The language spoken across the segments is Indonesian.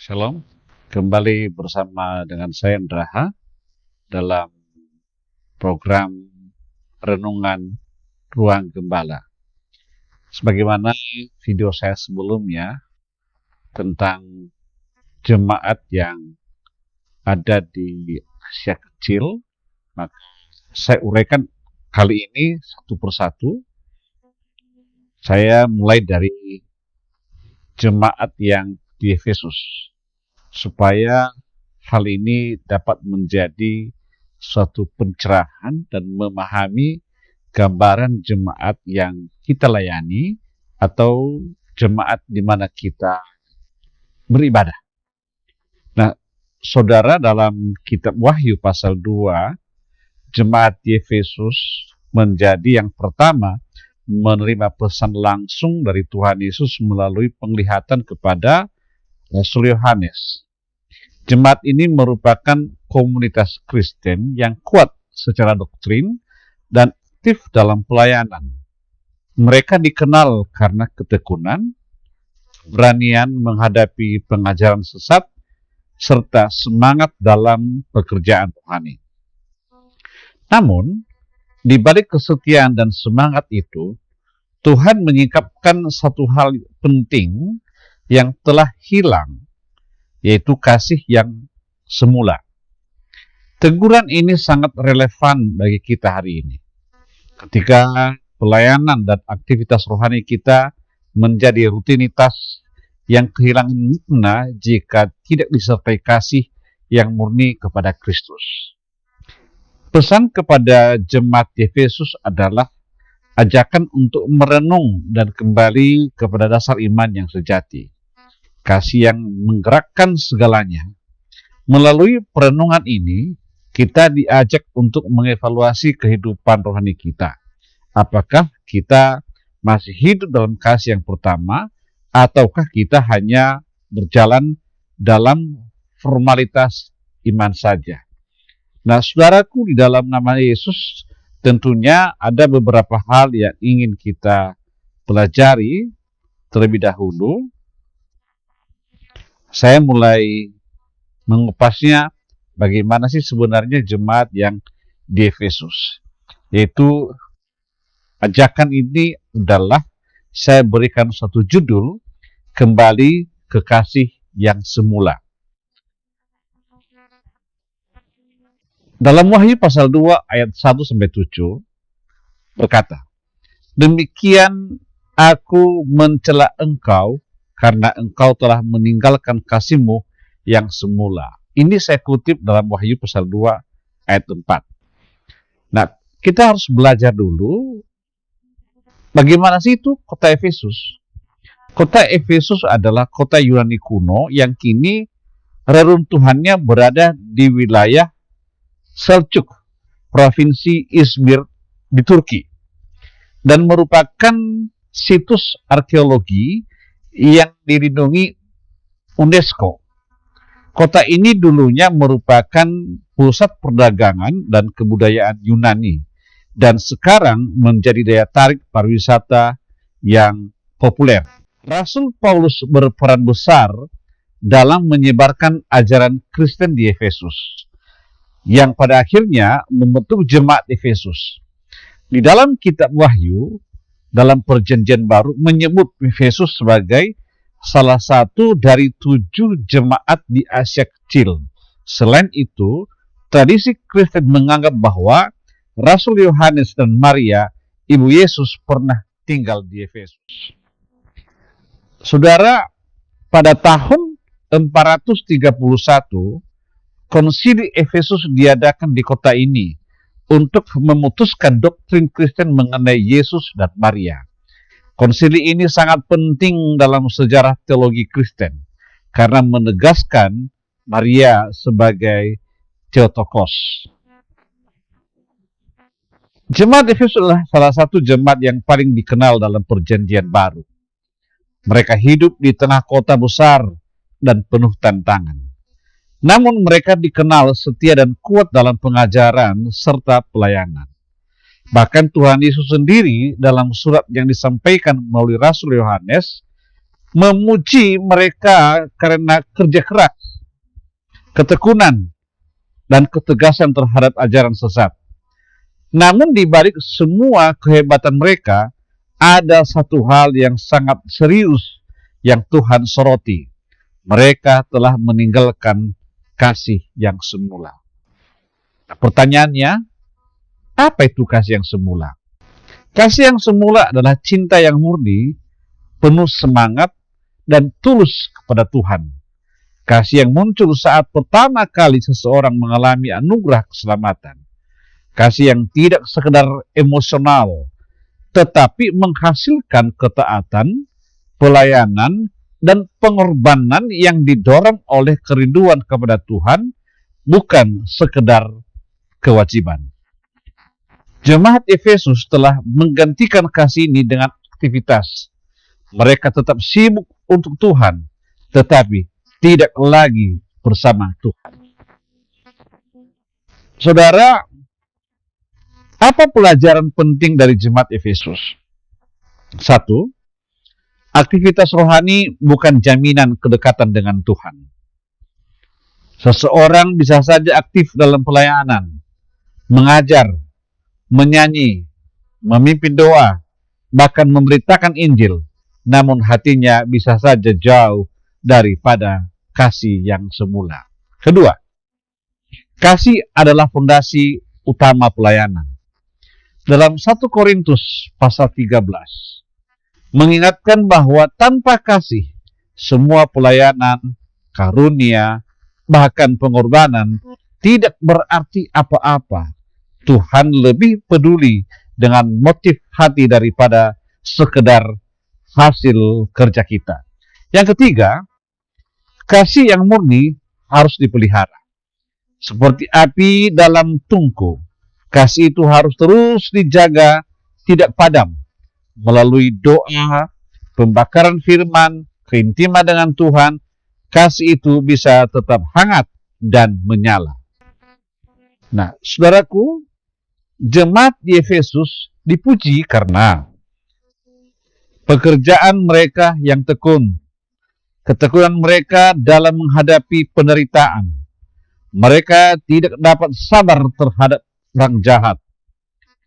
Shalom, kembali bersama dengan saya Indraha dalam program Renungan Ruang Gembala. Sebagaimana video saya sebelumnya tentang jemaat yang ada di Asia Kecil, maka saya uraikan kali ini satu persatu. Saya mulai dari jemaat yang di Efesus, supaya hal ini dapat menjadi suatu pencerahan dan memahami gambaran jemaat yang kita layani atau jemaat di mana kita beribadah. Nah, saudara, dalam kitab Wahyu pasal 2, jemaat di Efesus menjadi yang pertama menerima pesan langsung dari Tuhan Yesus melalui penglihatan kepada Rasul Yohanes. Jemaat ini merupakan komunitas Kristen yang kuat secara doktrin dan aktif dalam pelayanan. Mereka dikenal karena ketekunan, keberanian menghadapi pengajaran sesat, serta semangat dalam pekerjaan rohani. Namun, di balik kesetiaan dan semangat itu, Tuhan menyingkapkan satu hal penting yang telah hilang, yaitu kasih yang semula. Teguran ini sangat relevan bagi kita hari ini, ketika pelayanan dan aktivitas rohani kita menjadi rutinitas yang kehilangan makna jika tidak disertai kasih yang murni kepada Kristus. Pesan kepada jemaat di Efesus adalah ajakan untuk merenung dan kembali kepada dasar iman yang sejati. Kasih yang menggerakkan segalanya. Melalui perenungan ini, kita diajak untuk mengevaluasi kehidupan rohani kita. Apakah kita masih hidup dalam kasih yang pertama, ataukah kita hanya berjalan dalam formalitas iman saja? Nah, saudaraku, di dalam nama Yesus, tentunya ada beberapa hal yang ingin kita pelajari terlebih dahulu. Saya mulai mengupasnya bagaimana sih sebenarnya jemaat yang di Efesus. Yaitu ajakan ini adalah saya berikan satu judul, kembali ke kasih yang semula. Dalam Wahyu pasal 2 ayat 1-7 berkata, "Demikian aku mencela engkau karena engkau telah meninggalkan kasihmu yang semula." Ini saya kutip dalam Wahyu pasal 2 ayat 4. Nah, kita harus belajar dulu bagaimana sih itu kota Efesus. Kota Efesus adalah kota Yunani kuno yang kini reruntuhannya berada di wilayah Selçuk, provinsi Izmir di Turki, dan merupakan situs arkeologi yang dilindungi UNESCO. Kota ini dulunya merupakan pusat perdagangan dan kebudayaan Yunani, dan sekarang menjadi daya tarik pariwisata yang populer. Rasul Paulus berperan besar dalam menyebarkan ajaran Kristen di Efesus, yang pada akhirnya membentuk jemaat Efesus. Di dalam kitab Wahyu, dalam perjanjian baru, menyebut Efesus sebagai salah satu dari 7 jemaat di Asia Kecil. Selain itu, tradisi Kristen menganggap bahwa Rasul Yohanes dan Maria, ibu Yesus, pernah tinggal di Efesus. Saudara, pada tahun 431, Konsili Efesus diadakan di kota ini untuk memutuskan doktrin Kristen mengenai Yesus dan Maria. Konsili ini sangat penting dalam sejarah teologi Kristen karena menegaskan Maria sebagai Theotokos. Jemaat Efesus adalah salah satu jemaat yang paling dikenal dalam perjanjian baru. Mereka hidup di tengah kota besar dan penuh tantangan. Namun mereka dikenal setia dan kuat dalam pengajaran serta pelayanan. Bahkan Tuhan Yesus sendiri dalam surat yang disampaikan melalui Rasul Yohanes memuji mereka karena kerja keras, ketekunan, dan ketegasan terhadap ajaran sesat. Namun di balik semua kehebatan mereka, ada satu hal yang sangat serius yang Tuhan soroti. Mereka telah meninggalkan kasih yang semula. Nah, pertanyaannya, apa itu kasih yang semula? Kasih yang semula adalah cinta yang murni, penuh semangat, dan tulus kepada Tuhan. Kasih yang muncul saat pertama kali seseorang mengalami anugerah keselamatan. Kasih yang tidak sekedar emosional, tetapi menghasilkan ketaatan, pelayanan, dan pengorbanan yang didorong oleh kerinduan kepada Tuhan, bukan sekedar kewajiban. Jemaat Efesus telah menggantikan kasih ini dengan aktivitas. Mereka tetap sibuk untuk Tuhan, tetapi tidak lagi bersama Tuhan. Saudara, apa pelajaran penting dari jemaat Efesus? 1. Aktivitas rohani bukan jaminan kedekatan dengan Tuhan. Seseorang bisa saja aktif dalam pelayanan, mengajar, menyanyi, memimpin doa, bahkan memberitakan Injil, namun hatinya bisa saja jauh daripada kasih yang semula. Kedua, kasih adalah fondasi utama pelayanan. Dalam 1 Korintus pasal 13, mengingatkan bahwa tanpa kasih, semua pelayanan, karunia, bahkan pengorbanan tidak berarti apa-apa. Tuhan lebih peduli dengan motif hati daripada sekedar hasil kerja kita. Yang ketiga, kasih yang murni harus dipelihara. Seperti api dalam tungku, kasih itu harus terus dijaga, tidak padam. Melalui doa, pembakaran firman, keintiman dengan Tuhan, kasih itu bisa tetap hangat dan menyala. Nah, saudaraku, jemaat di Efesus dipuji karena pekerjaan mereka yang tekun, ketekunan mereka dalam menghadapi penderitaan. Mereka tidak dapat sabar terhadap orang jahat.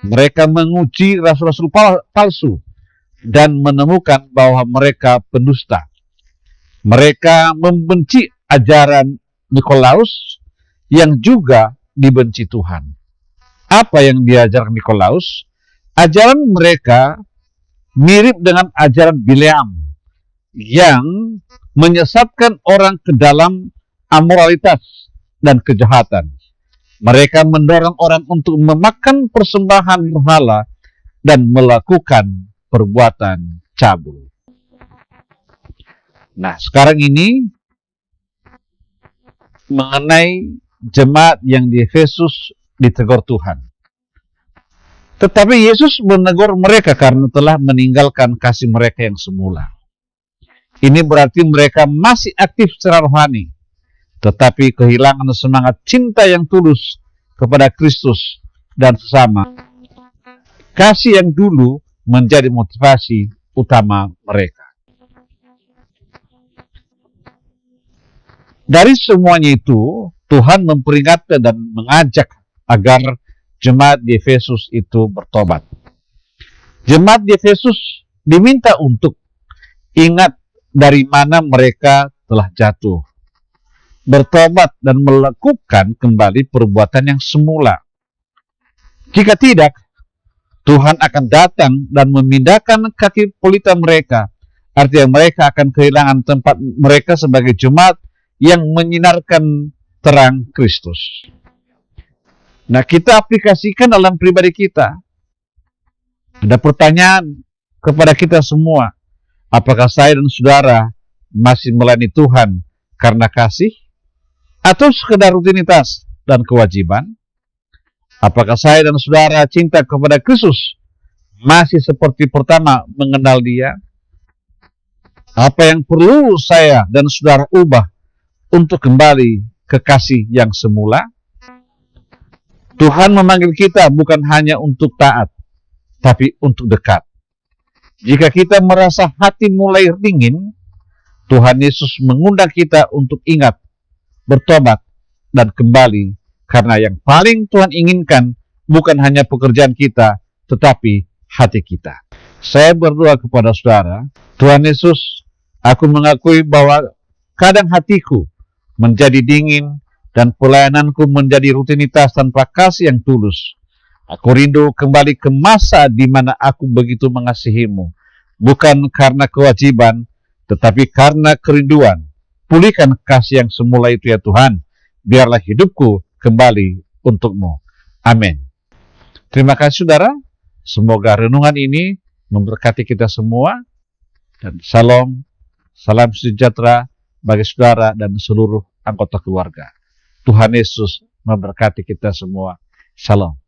Mereka menguji rasul-rasul palsu dan menemukan bahwa mereka pendusta. Mereka membenci ajaran Nikolaus yang juga dibenci Tuhan. Apa yang diajarkan Nikolaus? Ajaran mereka mirip dengan ajaran Bileam yang menyesatkan orang ke dalam amoralitas dan kejahatan. Mereka mendorong orang untuk memakan persembahan berhala dan melakukan perbuatan cabul. Nah, sekarang ini mengenai jemaat yang di Efesus ditegur Tuhan. Tetapi Yesus menegur mereka karena telah meninggalkan kasih mereka yang semula. Ini berarti mereka masih aktif secara rohani, tetapi kehilangan semangat cinta yang tulus kepada Kristus dan sesama. Kasih yang dulu menjadi motivasi utama mereka. Dari semuanya itu, Tuhan memperingatkan dan mengajak agar jemaat di Efesus itu bertobat. Jemaat di Efesus diminta untuk ingat dari mana mereka telah jatuh, bertobat dan melakukan kembali perbuatan yang semula. Jika tidak, Tuhan akan datang dan memindahkan kaki pelita mereka. Artinya mereka akan kehilangan tempat mereka sebagai jemaat yang menyinarkan terang Kristus. Nah, kita aplikasikan dalam pribadi kita. Ada pertanyaan kepada kita semua. Apakah saya dan saudara masih melayani Tuhan karena kasih? Atau sekedar rutinitas dan kewajiban? Apakah saya dan saudara cinta kepada Kristus masih seperti pertama mengenal Dia? Apa yang perlu saya dan saudara ubah untuk kembali ke kasih yang semula? Tuhan memanggil kita bukan hanya untuk taat, tapi untuk dekat. Jika kita merasa hati mulai dingin, Tuhan Yesus mengundang kita untuk ingat, bertobat, dan kembali, karena yang paling Tuhan inginkan bukan hanya pekerjaan kita, tetapi hati kita. Saya berdoa kepada saudara, Tuhan Yesus, aku mengakui bahwa kadang hatiku menjadi dingin dan pelayananku menjadi rutinitas tanpa kasih yang tulus. Aku rindu kembali ke masa di mana aku begitu mengasihimu, bukan karena kewajiban, tetapi karena kerinduan. Pulihkan kasih yang semula itu ya Tuhan. Biarlah hidupku kembali untuk-Mu. Amin. Terima kasih saudara. Semoga renungan ini memberkati kita semua. Dan salam sejahtera bagi saudara dan seluruh anggota keluarga. Tuhan Yesus memberkati kita semua. Shalom.